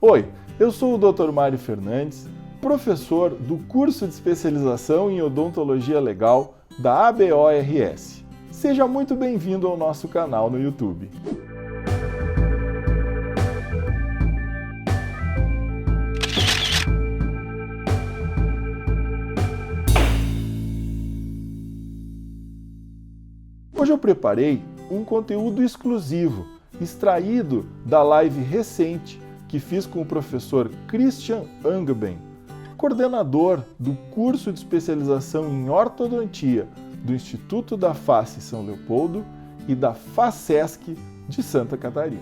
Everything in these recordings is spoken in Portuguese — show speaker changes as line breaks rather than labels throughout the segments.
Oi, eu sou o Dr. Mário Fernandes, professor do curso de especialização em odontologia legal da ABORS. Seja muito bem-vindo ao nosso canal no YouTube. Hoje eu preparei um conteúdo exclusivo, extraído da live recente que fiz com o professor Christian Angeben, coordenador do curso de especialização em ortodontia do Instituto da Face São Leopoldo e da FACESC de Santa Catarina.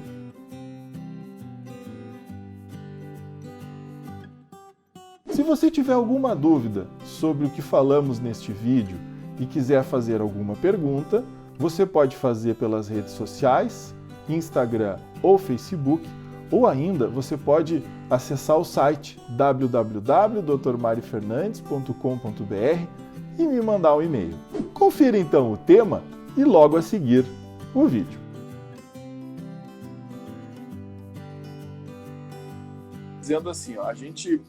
Se você tiver alguma dúvida sobre o que falamos neste vídeo e quiser fazer alguma pergunta, você pode fazer pelas redes sociais, Instagram ou Facebook, ou ainda você pode acessar o site www.drmariofernandes.com.br e me mandar um e-mail. Confira então o tema e logo a seguir o vídeo. Dizendo assim, ó, a gente,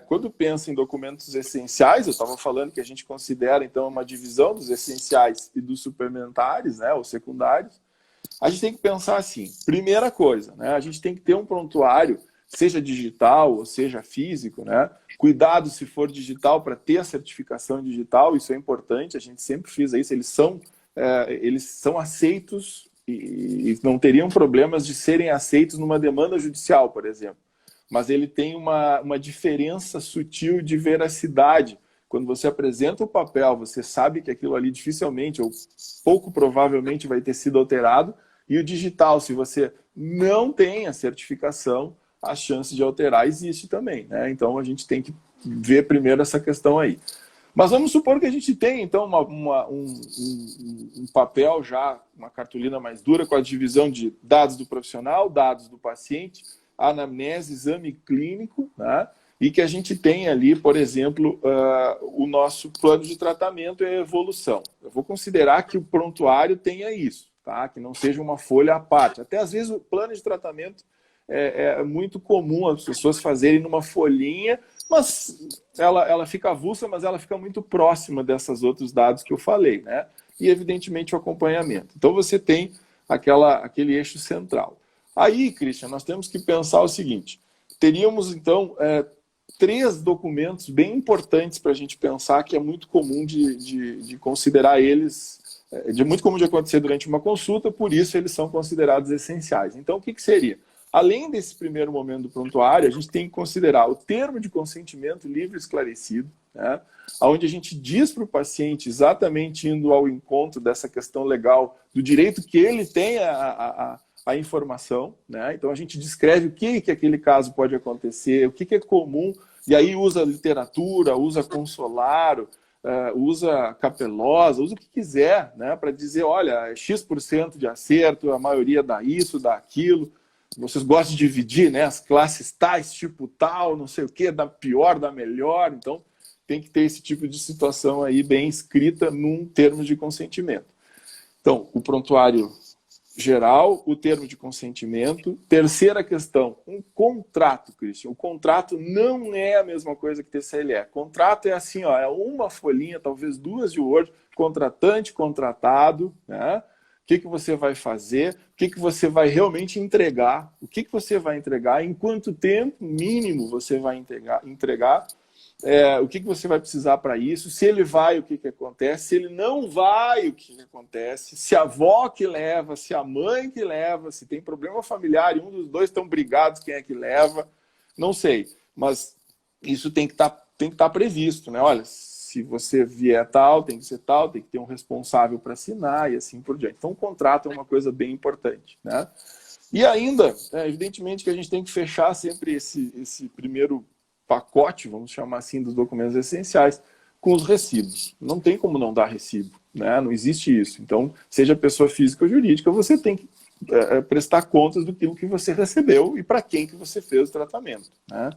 quando pensa em documentos essenciais, eu estava falando que a gente considera então uma divisão dos essenciais e dos suplementares, né, ou secundários. A gente tem que pensar assim, primeira coisa, né, a gente tem que ter um prontuário, seja digital ou seja físico, né, cuidado se for digital para ter a certificação digital, isso é importante, a gente sempre frisa isso, eles são aceitos e não teriam problemas de serem aceitos numa demanda judicial, por exemplo. Mas ele tem uma diferença sutil de veracidade. Quando você apresenta o papel, você sabe que aquilo ali dificilmente ou pouco provavelmente vai ter sido alterado. E o digital, se você não tem a certificação, a chance de alterar existe também, né? Então a gente tem que ver primeiro essa questão aí. Mas vamos supor que a gente tem, então, um papel já, uma cartolina mais dura com a divisão de dados do profissional, dados do paciente, anamnese, exame clínico, né? E que a gente tem ali, por exemplo, o nosso plano de tratamento e a evolução. Eu vou considerar que o prontuário tenha isso, tá? Que não seja uma folha à parte. Até às vezes o plano de tratamento é muito comum as pessoas fazerem numa folhinha, mas ela fica avulsa, mas ela fica muito próxima desses outros dados que eu falei, né? E evidentemente o acompanhamento. Então você tem aquele eixo central. Aí, Christian, nós temos que pensar o seguinte, teríamos, então, 3 documentos bem importantes para a gente pensar que é muito comum de considerar eles, muito comum de acontecer durante uma consulta, por isso eles são considerados essenciais. Então, o que seria? Além desse primeiro momento do prontuário, a gente tem que considerar o termo de consentimento livre e esclarecido, né? Onde a gente diz para o paciente, exatamente indo ao encontro dessa questão legal, do direito que ele tem a informação, né? Então a gente descreve o que aquele caso pode acontecer, o que é comum, e aí usa literatura, usa consolaro, usa capelosa, usa o que quiser, né? Para dizer, olha, é X% de acerto, a maioria dá isso, dá aquilo. Vocês gostam de dividir, né? As classes tais, tipo tal, não sei o que, da pior, da melhor. Então tem que ter esse tipo de situação aí bem escrita num termo de consentimento. Então, o prontuário geral, o termo de consentimento. Terceira questão, um contrato, Christian. O contrato não é a mesma coisa que TCLE. Contrato é assim, ó, é uma folhinha, talvez 2 de Word, contratante, contratado, né? O que você vai fazer, o que você vai realmente entregar, o que você vai entregar, em quanto tempo mínimo você vai entregar, o que você vai precisar para isso, se ele vai, o que acontece, se ele não vai, o que acontece, se a avó que leva, se a mãe que leva, se tem problema familiar e um dos dois estão brigados, quem é que leva, não sei. Mas isso tem que estar previsto, né? Olha, se você vier tal, tem que ser tal, tem que ter um responsável para assinar e assim por diante. Então o contrato é uma coisa bem importante, né? E ainda, evidentemente que a gente tem que fechar sempre esse primeiro pacote, vamos chamar assim, dos documentos essenciais, com os recibos. Não tem como não dar recibo, né? Não existe isso. Então, seja pessoa física ou jurídica, você tem que prestar contas do que você recebeu e para quem que você fez o tratamento, né?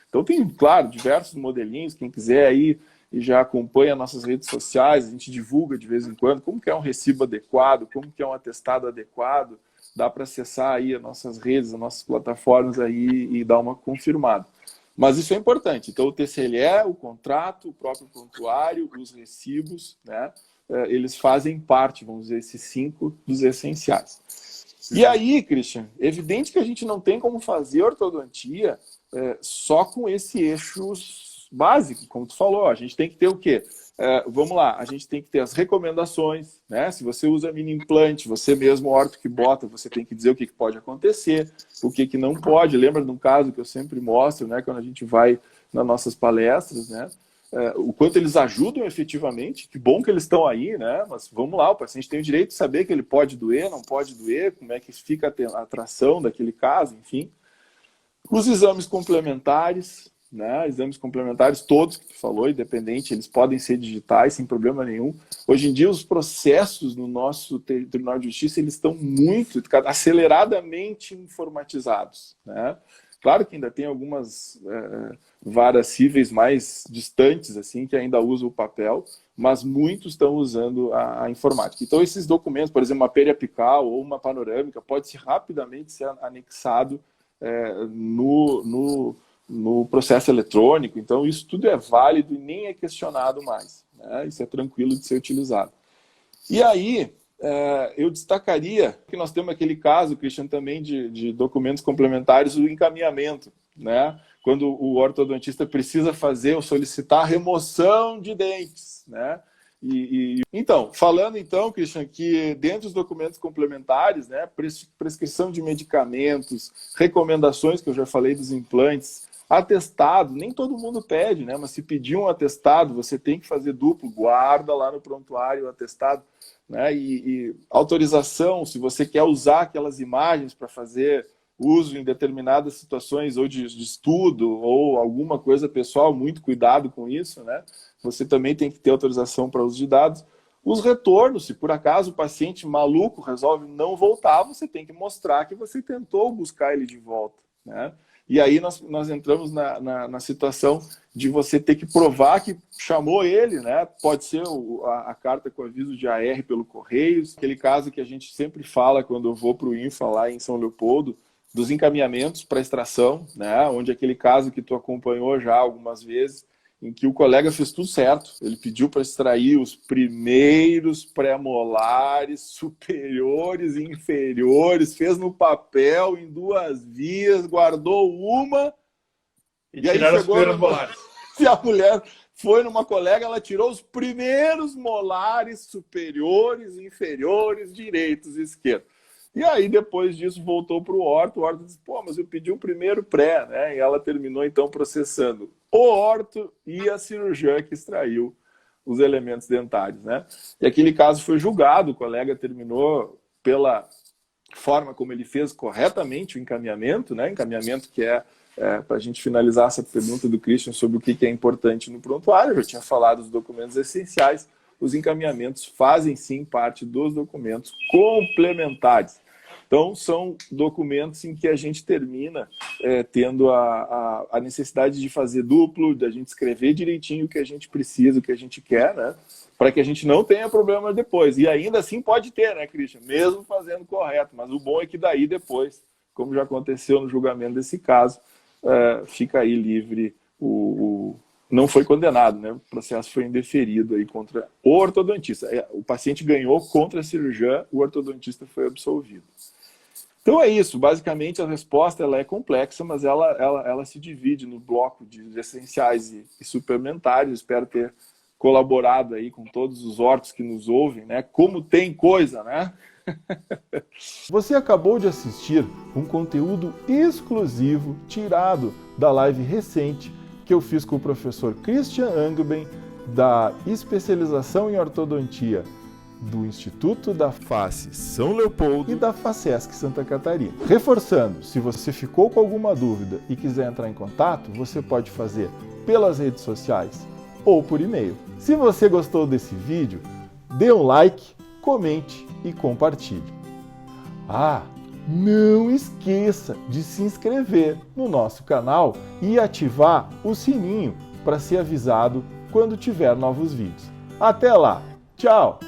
Então tem, claro, diversos modelinhos, quem quiser aí e já acompanha nossas redes sociais, a gente divulga de vez em quando como que é um recibo adequado, como que é um atestado adequado, dá para acessar aí as nossas redes, as nossas plataformas aí e dar uma confirmada. Mas isso é importante. Então, o TCLE, o contrato, o próprio prontuário, os recibos, né, eles fazem parte, vamos dizer, esses 5 dos essenciais. E aí, Christian, evidente que a gente não tem como fazer ortodontia só com esse eixo básico, como tu falou. A gente tem que ter o quê? Vamos lá, a gente tem que ter as recomendações, né? Se você usa mini implante, você mesmo, orto que bota, você tem que dizer o que pode acontecer, o que não pode. Lembra de um caso que eu sempre mostro, né? Quando a gente vai nas nossas palestras, né? O quanto eles ajudam efetivamente, que bom que eles estão aí, né? Mas vamos lá, o paciente tem o direito de saber que ele pode doer, não pode doer, como é que fica a tração daquele caso, enfim. Os exames complementares, né? Exames complementares, todos que tu falou, independente, eles podem ser digitais, sem problema nenhum. Hoje em dia, os processos no nosso Tribunal de Justiça, eles estão muito, aceleradamente informatizados, né? Claro que ainda tem algumas varas cíveis mais distantes, assim, que ainda usam o papel, mas muitos estão usando a informática. Então, esses documentos, por exemplo, uma periapical ou uma panorâmica, pode rapidamente ser anexado no processo eletrônico. Então, isso tudo é válido e nem é questionado mais, né? Isso é tranquilo de ser utilizado. E aí, eu destacaria que nós temos aquele caso, Christian, também de documentos complementares, o encaminhamento, né? Quando o ortodontista precisa fazer ou solicitar remoção de dentes, né? Então, falando então, Christian, que dentro dos documentos complementares, né, prescrição de medicamentos, recomendações, que eu já falei dos implantes, atestado, nem todo mundo pede, né? Mas se pedir um atestado, você tem que fazer duplo, guarda lá no prontuário o atestado, né? E autorização, se você quer usar aquelas imagens para fazer uso em determinadas situações, ou de estudo, ou alguma coisa pessoal, muito cuidado com isso, né? Você também tem que ter autorização para uso de dados. Os retornos, se por acaso o paciente maluco resolve não voltar, você tem que mostrar que você tentou buscar ele de volta, né? E aí nós entramos na situação de você ter que provar que chamou ele, né? Pode ser a carta com aviso de AR pelo Correios, aquele caso que a gente sempre fala quando eu vou para o INFA lá em São Leopoldo, dos encaminhamentos para extração, né? Onde aquele caso que tu acompanhou já algumas vezes, em que o colega fez tudo certo. Ele pediu para extrair os primeiros pré-molares, superiores e inferiores, fez no papel, em 2 vias, guardou uma, e aí chegou os primeiros molares. Se a mulher foi numa colega, ela tirou os primeiros molares superiores e inferiores, direitos e esquerdos. E aí, depois disso, voltou para o orto disse, pô, mas eu pedi o primeiro pré, né? E ela terminou, então, processando o orto e a cirurgiã que extraiu os elementos dentários, né? E aquele caso foi julgado, o colega terminou pela forma como ele fez corretamente o encaminhamento, né? Encaminhamento que para a gente finalizar essa pergunta do Christian sobre o que é importante no prontuário, eu já tinha falado dos documentos essenciais, os encaminhamentos fazem sim parte dos documentos complementares. Então, são documentos em que a gente termina tendo a necessidade de fazer duplo, da gente escrever direitinho o que a gente precisa, o que a gente quer, né? Para que a gente não tenha problema depois. E ainda assim pode ter, né, Christian? Mesmo fazendo correto. Mas o bom é que daí depois, como já aconteceu no julgamento desse caso, fica aí livre não foi condenado, né? O processo foi indeferido aí contra o ortodontista. O paciente ganhou contra a cirurgiã, o ortodontista foi absolvido. Então é isso, basicamente a resposta ela é complexa, mas ela se divide no bloco de essenciais e suplementares. Espero ter colaborado aí com todos os ortos que nos ouvem, né? Como tem coisa, né? Você acabou de assistir um conteúdo exclusivo tirado da live recente que eu fiz com o professor Christian Angben, da especialização em ortodontia do Instituto da Face São Leopoldo e da Facesc Santa Catarina. Reforçando, se você ficou com alguma dúvida e quiser entrar em contato, você pode fazer pelas redes sociais ou por e-mail. Se você gostou desse vídeo, dê um like, comente e compartilhe. Não esqueça de se inscrever no nosso canal e ativar o sininho para ser avisado quando tiver novos vídeos. Até lá! Tchau!